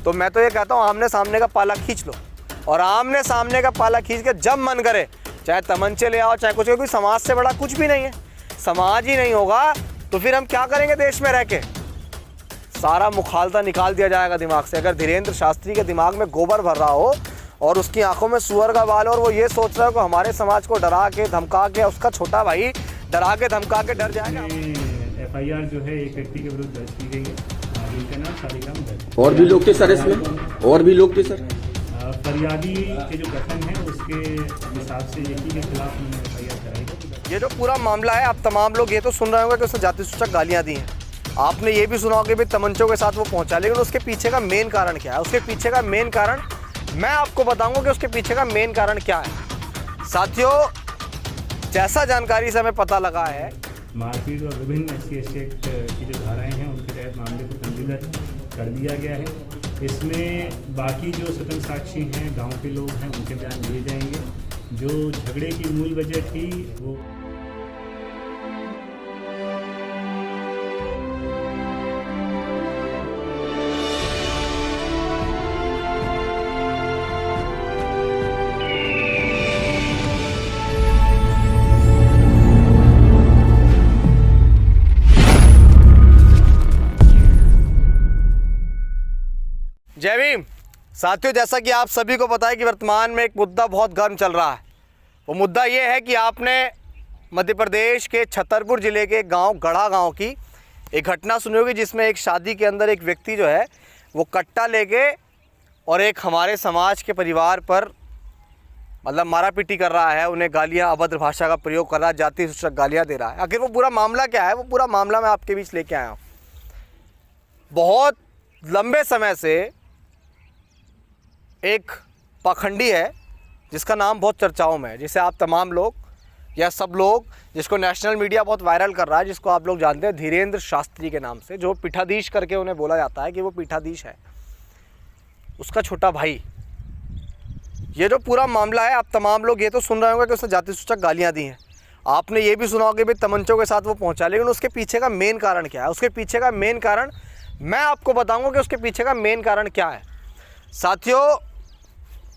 तो मैं तो ये कहता हूँ आमने सामने का पाला खींच लो, और आमने सामने का पाला खींच के जब मन करे चाहे तमंचे ले आओ चाहे कुछ, क्योंकि समाज से बड़ा कुछ भी नहीं है। समाज ही नहीं होगा तो फिर हम क्या करेंगे देश में रह के? सारा मुखालता निकाल दिया जाएगा दिमाग से। अगर धीरेन्द्र शास्त्री के दिमाग में गोबर भर रहा हो और उसकी आंखों में सुअर का बाल और वो ये सोच रहा है कि हमारे समाज को डरा के धमका के, उसका छोटा भाई डरा के धमका के डर जाएगा। FIR जो है एक व्यक्ति के विरुद्ध दर्ज की गई है, जिनका नाम शालिग्राम दत्त। और भी लोग थे सर इसमें? और भी लोग थे सर? फरियादी के जो कथन है उसके हिसाब से यही के खिलाफ FIR कराई गई। ये जो पूरा मामला है, आप तमाम लोग ये तो सुन रहे होंगे कि उसने जाति सूचक गालियाँ दी हैं। आपने ये भी सुना होगा कि भाई तमंचों के साथ वो पहुंचा, लेकिन उसके पीछे का मेन कारण क्या है? उसके पीछे का मेन कारण मैं आपको बताऊंगा कि उसके पीछे का मेन कारण क्या है। साथियों, जैसा जानकारी से हमें पता लगा है, मारपीट और विभिन्न SC एक्ट की जो धाराएं हैं उनके तहत मामले को पंजीबद्ध कर दिया गया है। इसमें बाकी जो स्वतंत्र साक्षी हैं, गांव के लोग हैं, उनके बयान दिए जाएंगे। जो झगड़े की मूल वजह थी वो जय भीम। साथियों, जैसा कि आप सभी को पता है कि वर्तमान में एक मुद्दा बहुत गर्म चल रहा है। वो मुद्दा ये है कि आपने मध्य प्रदेश के छतरपुर ज़िले के गांव गढ़ा गांव की एक घटना सुनी होगी, जिसमें एक शादी के अंदर एक व्यक्ति जो है वो कट्टा लेके और एक हमारे समाज के परिवार पर मतलब मारा पीटी कर रहा है, उन्हें गालियाँ, अभद्र भाषा का प्रयोग कर रहा है, जाति सूचक गालियाँ दे रहा है। आखिर वो पूरा मामला क्या है? वो पूरा मामला मैं आपके बीच लेके आया हूँ। बहुत लंबे समय से एक पाखंडी है जिसका नाम बहुत चर्चाओं में है, जिसे आप तमाम लोग या सब लोग, जिसको नेशनल मीडिया बहुत वायरल कर रहा है, जिसको आप लोग जानते हैं धीरेन्द्र शास्त्री के नाम से, जो पीठाधीश करके उन्हें बोला जाता है कि वो पीठाधीश है, उसका छोटा भाई। ये जो पूरा मामला है, आप तमाम लोग ये तो सुन रहे होंगे कि उसने जाति सूचक गालियाँ दी हैं। आपने ये भी सुना होगा कि भाई तमंचों के साथ वो पहुँचा, लेकिन उसके पीछे का मेन कारण क्या है? उसके पीछे का मेन कारण मैं आपको बताऊँगा कि उसके पीछे का मेन कारण क्या है। साथियों,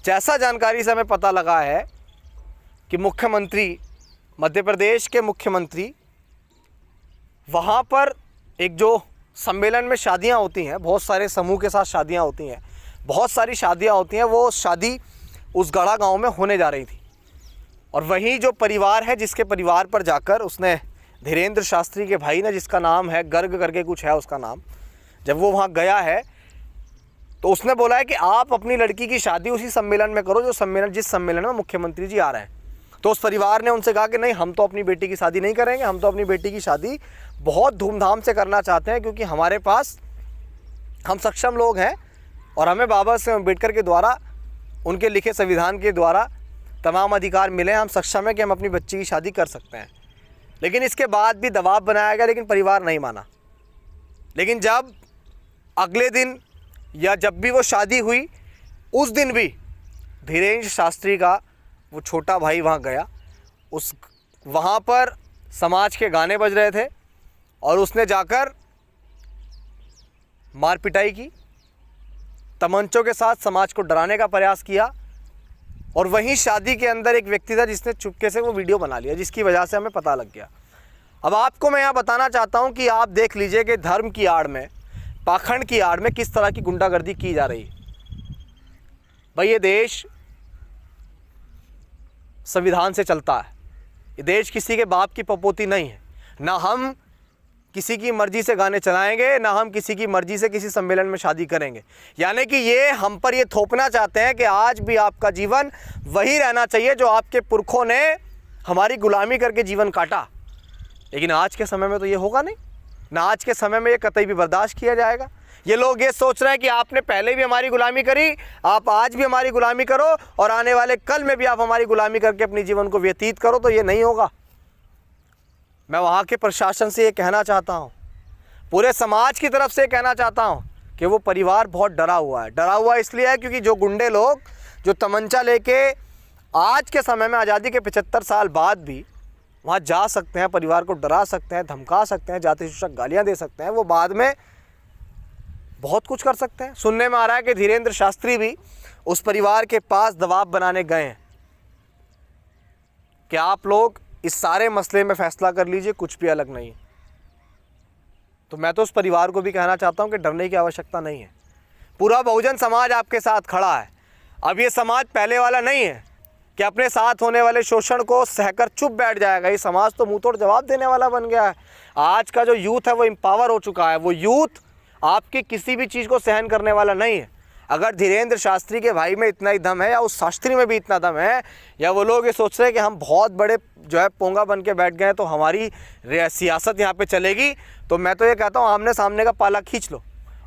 जैसा जानकारी से हमें पता लगा है कि मुख्यमंत्री, मध्य प्रदेश के मुख्यमंत्री, वहाँ पर एक जो सम्मेलन में शादियाँ होती हैं, बहुत सारे समूह के साथ शादियाँ होती हैं, बहुत सारी शादियाँ होती हैं, वो शादी उस गढ़ा गांव में होने जा रही थी। और वहीं जो परिवार है, जिसके परिवार पर जाकर उसने धीरेन्द्र शास्त्री के भाई ने, जिसका नाम है गर्ग करके कुछ है उसका नाम, जब वो वहाँ गया है तो उसने बोला है कि आप अपनी लड़की की शादी उसी सम्मेलन में करो जिस सम्मेलन में मुख्यमंत्री जी आ रहे हैं। तो उस परिवार ने उनसे कहा कि नहीं, हम तो अपनी बेटी की शादी नहीं करेंगे, हम तो अपनी बेटी की शादी बहुत धूमधाम से करना चाहते हैं, क्योंकि हमारे पास, हम सक्षम लोग हैं और हमें बाबा साहेब अम्बेडकर के द्वारा, उनके लिखे संविधान के द्वारा तमाम अधिकार मिले, हम सक्षम हैं कि हम अपनी बच्ची की शादी कर सकते हैं। लेकिन इसके बाद भी दबाव बनाया गया, लेकिन परिवार नहीं माना। लेकिन जब अगले दिन या जब भी वो शादी हुई, उस दिन भी धीरेन्द्र शास्त्री का वो छोटा भाई वहाँ गया। वहाँ पर समाज के गाने बज रहे थे और उसने जाकर मार पिटाई की, तमंचों के साथ समाज को डराने का प्रयास किया। और वहीं शादी के अंदर एक व्यक्ति था जिसने चुपके से वो वीडियो बना लिया, जिसकी वजह से हमें पता लग गया। अब आपको मैं यहाँ बताना चाहता हूँ कि आप देख लीजिए कि धर्म की आड़ में, पाखंड की आड़ में किस तरह की गुंडागर्दी की जा रही है। भाई, ये देश संविधान से चलता है। ये देश किसी के बाप की पपोती नहीं है। ना हम किसी की मर्जी से गाने चलाएंगे, ना हम किसी की मर्जी से किसी सम्मेलन में शादी करेंगे। यानी कि ये हम पर ये थोपना चाहते हैं कि आज भी आपका जीवन वही रहना चाहिए जो आपके पुरखों ने हमारी गुलामी करके जीवन काटा। लेकिन आज के समय में तो ये होगा नहीं, ना आज के समय में ये कतई भी बर्दाश्त किया जाएगा। ये लोग ये सोच रहे हैं कि आपने पहले भी हमारी गुलामी करी, आप आज भी हमारी गुलामी करो और आने वाले कल में भी आप हमारी गुलामी करके अपने जीवन को व्यतीत करो, तो ये नहीं होगा। मैं वहाँ के प्रशासन से ये कहना चाहता हूँ, पूरे समाज की तरफ से कहना चाहता हूँ कि वो परिवार बहुत डरा हुआ है। डरा हुआ इसलिए है क्योंकि जो गुंडे लोग जो तमंचा लेके आज के समय में, आज़ादी के 75 साल बाद भी वहाँ जा सकते हैं, परिवार को डरा सकते हैं, धमका सकते हैं, जाति सूचक गालियाँ दे सकते हैं, वो बाद में बहुत कुछ कर सकते हैं। सुनने में आ रहा है कि धीरेंद्र शास्त्री भी उस परिवार के पास दबाव बनाने गए हैं कि आप लोग इस सारे मसले में फैसला कर लीजिए, कुछ भी अलग नहीं है। तो मैं तो उस परिवार को भी कहना चाहता हूं कि डरने की आवश्यकता नहीं है। पूरा बहुजन समाज आपके साथ खड़ा है। अब ये समाज पहले वाला नहीं है कि अपने साथ होने वाले शोषण को सहकर चुप बैठ जाएगा। ये समाज तो मुंह तोड़ जवाब देने वाला बन गया है। आज का जो यूथ है वो एम्पावर हो चुका है। वो यूथ आपकी किसी भी चीज़ को सहन करने वाला नहीं है। अगर धीरेंद्र शास्त्री के भाई में इतना ही दम है, या उस शास्त्री में भी इतना दम है, या वो लोग ये सोच रहे हैं कि हम बहुत बड़े जो है पोंगा बन के बैठ गए तो हमारी सियासत यहाँ पे चलेगी, तो मैं तो ये कहता हूँ आमने सामने का पाला खींच लो।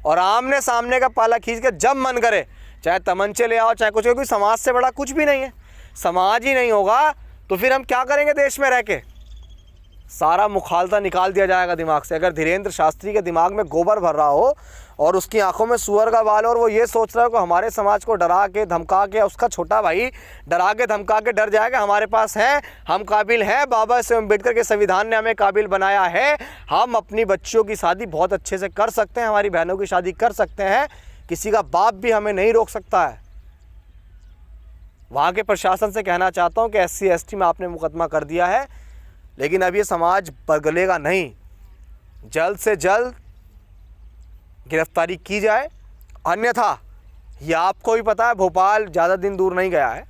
और आमने सामने का पाला खींच के जब मन करे चाहे तमंचे ले आओ चाहे कुछ, क्योंकि समाज से बड़ा कुछ भी नहीं है। समाज ही नहीं होगा तो फिर हम क्या करेंगे देश में रह के? सारा मुखालता निकाल दिया जाएगा दिमाग से। अगर धीरेंद्र शास्त्री के दिमाग में गोबर भर रहा हो और उसकी आंखों में सुअर का बाल, और वो ये सोच रहा है कि हमारे समाज को डरा के धमका के, उसका छोटा भाई डरा के धमका के डर जाएगा, हमारे पास है, हम काबिल हैं, बाबा साहेब अम्बेडकर के संविधान ने हमें काबिल बनाया है, हम अपनी बच्चियों की शादी बहुत अच्छे से कर सकते हैं, हमारी बहनों की शादी कर सकते हैं, किसी का बाप भी हमें नहीं रोक सकता है। वहाँ के प्रशासन से कहना चाहता हूँ कि SC ST में आपने मुकदमा कर दिया है, लेकिन अब ये समाज बदलेगा नहीं। जल्द से जल्द गिरफ्तारी की जाए, अन्यथा ये आपको भी पता है भोपाल ज़्यादा दिन दूर नहीं गया है।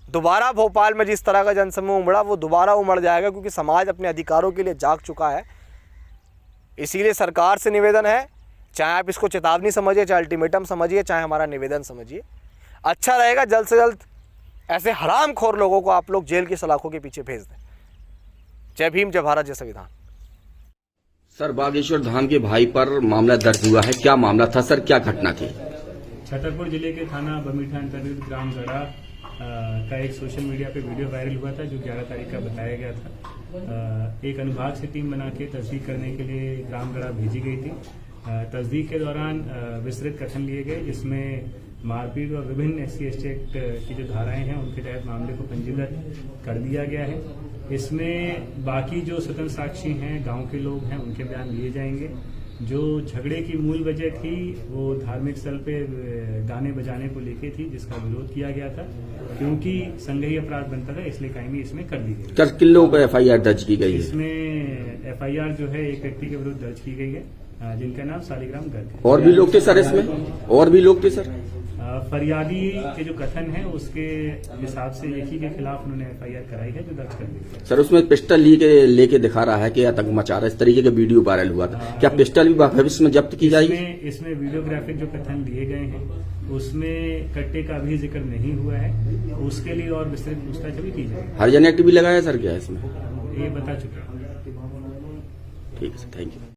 दोबारा भोपाल में जिस तरह का जनसमूह उमड़ा वो दोबारा उमड़ जाएगा, क्योंकि समाज अपने अधिकारों के लिए जाग चुका है। इसीलिए सरकार से निवेदन है, चाहे आप इसको चेतावनी समझिए, चाहे अल्टीमेटम समझिए, चाहे हमारा निवेदन समझिए, अच्छा रहेगा जल्द से जल्द ऐसे हरामखोर लोगों को आप लोग जेल की सलाखों के पीछे भेज दें। जय भीम, जय भारत, जय संविधान। सर, बागेश्वर धाम के भाई पर मामला दर्ज हुआ है, क्या मामला था सर, क्या घटना थी? छतरपुर जिले के थाना बमीठा अंतर्गत ग्राम गड़ा का एक सोशल मीडिया पे वीडियो वायरल हुआ था, जो 11 तारीख का बताया गया था। एक अनुभाग से टीम बना के तस्दीक करने के लिए ग्राम गड़ा भेजी गई थी। तस्दीक के दौरान विस्तृत कथन लिए गए, जिसमें मारपीट और विभिन्न SC ST एक्ट की जो धाराएं हैं उनके तहत मामले को पंजीबद्ध कर दिया गया है। इसमें बाकी जो स्वतंत्र साक्षी हैं, गांव के लोग हैं, उनके बयान लिए जाएंगे। जो झगड़े की मूल वजह थी वो धार्मिक स्थल पे गाने बजाने को लेके थी, जिसका विरोध किया गया था, क्योंकि संघीय अपराध बनता था, इसलिए कायमी इसमें कर दी गई। किन लोगों पर FIR दर्ज की गई है? इसमें FIR जो है एक व्यक्ति के विरुद्ध दर्ज की गई है, जिनका नाम शालिग्राम गर्ग है। और भी लोग थे सर इसमें? और भी लोग थे सर? फरियादी के जो कथन है उसके हिसाब से एक ही के खिलाफ उन्होंने FIR कराई है, जो दर्ज कर दी है। सर, उसमें पिस्टल लेके दिखा रहा है कि आतंक मचा रहा है, इस तरीके का वीडियो वायरल हुआ था। क्या पिस्टल भी भविष्य में जब्त की जाएगी? इसमें वीडियोग्राफिक जो कथन लिए गए हैं उसमें कट्टे का भी जिक्र नहीं हुआ है, उसके लिए और विस्तृत पूछताछ भी की जाएगी। हरिजन एक्ट भी लगाया सर क्या इसमें? ये बता चुका हूँ। ठीक है सर, थैंक यू।